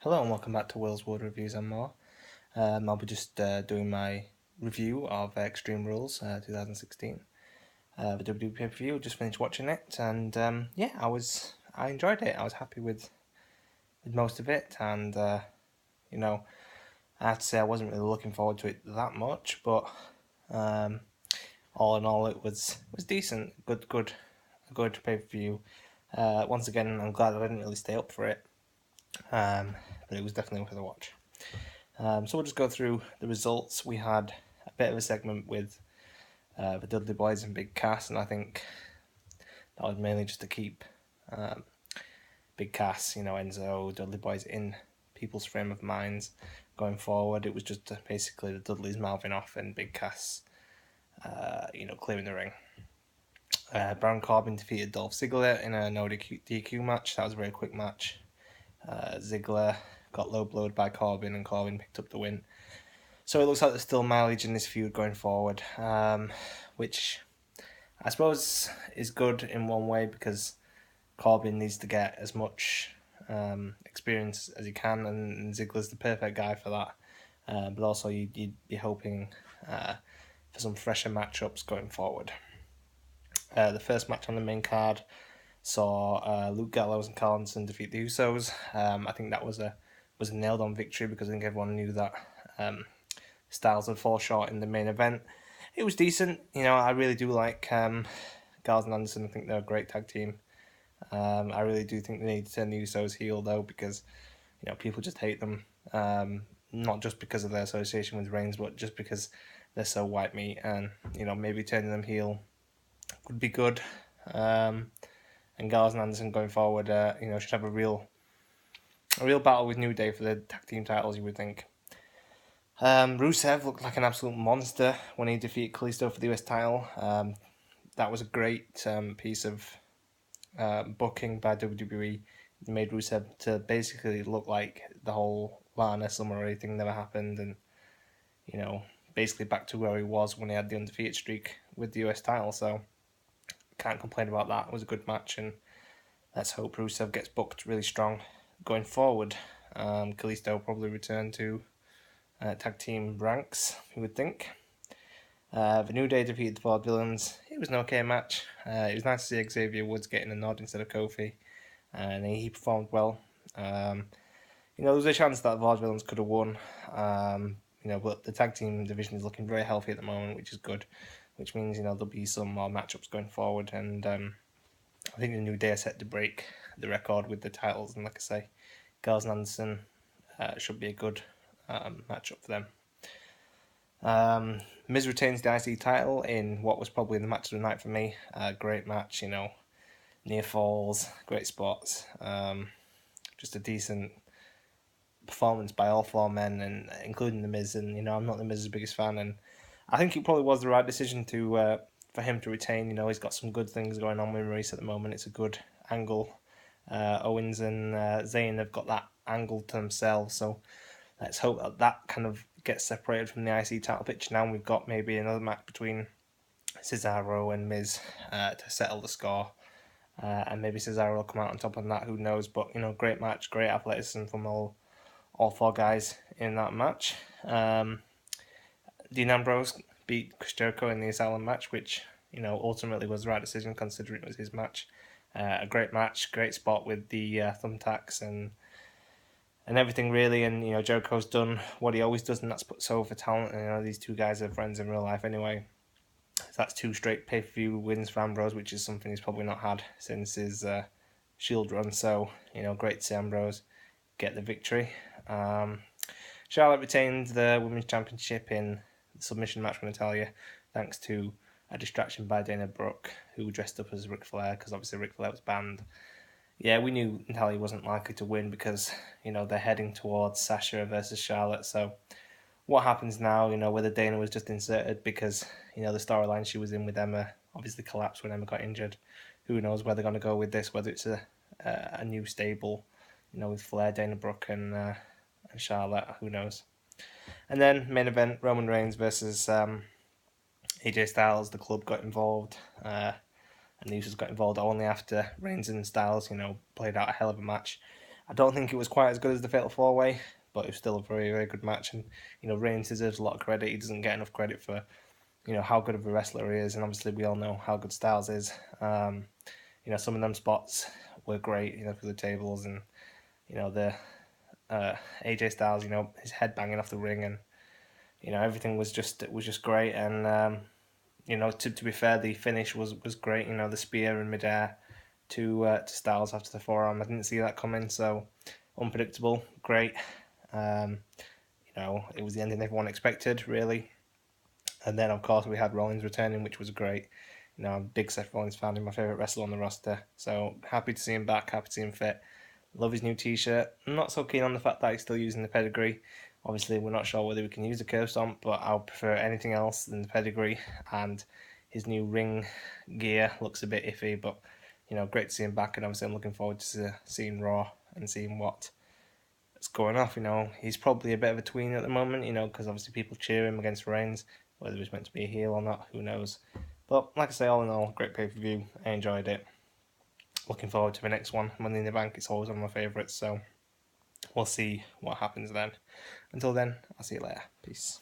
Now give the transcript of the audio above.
Hello and welcome back to Will's World Reviews and More. I'll be just doing my review of Extreme Rules 2016. The WWE pay-per-view, just finished watching it, and I enjoyed it. I was happy with most of it, and you know, I have to say I wasn't really looking forward to it that much, but all in all, it was decent, good pay-per-view. Once again, I'm glad I didn't really stay up for it, but it was definitely worth a watch. So we'll just go through the results. We had a bit of a segment with the Dudley Boys and Big Cass, and I think that was mainly just to keep Big Cass, Enzo, Dudley Boys in people's frame of minds going forward. It was just basically the Dudleys mouthing off and Big Cass, clearing the ring. Baron Corbin defeated Dolph Ziggler in a no DQ match. That was a very quick match. Ziggler got low blowed by Corbin, and Corbin picked up the win. So it looks like there's still mileage in this feud going forward, which I suppose is good in one way because Corbin needs to get as much experience as he can, and Ziggler's the perfect guy for that. But also you'd be hoping for some fresher matchups going forward. The first match on the main card saw Luke Gallows and Carl Anderson defeat the Usos. I think that was a nailed on victory because I think everyone knew that Styles would fall short in the main event. It was decent. I really do like Gallows and Anderson. I think they're a great tag team. I really do think they need to turn the Usos heel though, because people just hate them. Not just because of their association with Reigns, but just because they're so white meat, and maybe turning them heel would be good. And Gallows and Anderson going forward, should have a real battle with New Day for the tag team titles, you would think. Rusev looked like an absolute monster when he defeated Kalisto for the US title. That was a great piece of booking by WWE. It made Rusev to basically look like the whole Lana Summer Rae thing never happened, and basically back to where he was when he had the undefeated streak with the US title. So can't complain about that. It was a good match, and let's hope Rusev gets booked really strong going forward. Kalisto will probably return to tag team ranks, you would think. The New Day defeated the Vaudevillains. It was an okay match. It was nice to see Xavier Woods getting a nod instead of Kofi, and he performed well. There was a chance that the Vaudevillains could have won, but the tag team division is looking very healthy at the moment, which is good, which means there'll be some more matchups going forward, and I think the New Day are set to break the record with the titles, and like I say, Gallows and Anderson should be a good matchup for them. Miz retains the IC title in what was probably the match of the night for me. Great match, near falls, great spots, just a decent performance by all four men, and including the Miz. And I'm not the Miz's biggest fan, and I think it probably was the right decision to for him to retain. He's got some good things going on with Maurice at the moment. It's a good angle. Owens and Zayn have got that angle to themselves, so let's hope that kind of gets separated from the IC title picture now. We've got maybe another match between Cesaro and Miz to settle the score, and maybe Cesaro will come out on top on that. Who knows? But great match, great athleticism from all four guys in that match. Dean Ambrose beat Chris Jericho in the Asylum match, which ultimately was the right decision considering it was his match. A great match, great spot with the thumbtacks and everything really, and Jericho's done what he always does, and that's put over talent. And these two guys are friends in real life anyway. So that's 2 straight pay-per-view wins for Ambrose, which is something he's probably not had since his Shield run. So great to see Ambrose get the victory. Charlotte retained the Women's Championship in the submission match with Natalya, thanks to a distraction by Dana Brooke, who dressed up as Ric Flair, because obviously Ric Flair was banned. Yeah, we knew Natalya wasn't likely to win because, they're heading towards Sasha versus Charlotte. So what happens now, whether Dana was just inserted because, the storyline she was in with Emma obviously collapsed when Emma got injured. Who knows where they're going to go with this, whether it's a new stable, with Flair, Dana Brooke and Charlotte, who knows. And then main event, Roman Reigns versus AJ Styles. The club got involved, and the Usos got involved only after Reigns and Styles, played out a hell of a match. I don't think it was quite as good as the Fatal 4-Way, but it was still a very, very good match. And, Reigns deserves a lot of credit. He doesn't get enough credit for, how good of a wrestler he is. And obviously we all know how good Styles is. Some of them spots were great, for the tables and, the AJ Styles, his head banging off the ring, and, everything was just great. And, to be fair, the finish was great. The spear in midair to Styles after the forearm. I didn't see that coming, so unpredictable, great. Um, it was the ending everyone expected, really. And then, of course, we had Rollins returning, which was great. I'm a big Seth Rollins fan, my favourite wrestler on the roster. So happy to see him back, happy to see him fit. Love his new t-shirt. I'm not so keen on the fact that he's still using the pedigree. Obviously, we're not sure whether we can use the curve stomp, but I'll prefer anything else than the pedigree. And his new ring gear looks a bit iffy, but great to see him back. And obviously, I'm looking forward to seeing Raw and seeing what's going off. He's probably a bit of a tween at the moment. Because obviously people cheer him against Reigns. Whether he's meant to be a heel or not, who knows? But like I say, all in all, great pay-per-view. I enjoyed it. Looking forward to the next one. Money in the Bank, it's always one of my favourites, so we'll see what happens then. Until then, I'll see you later. Peace.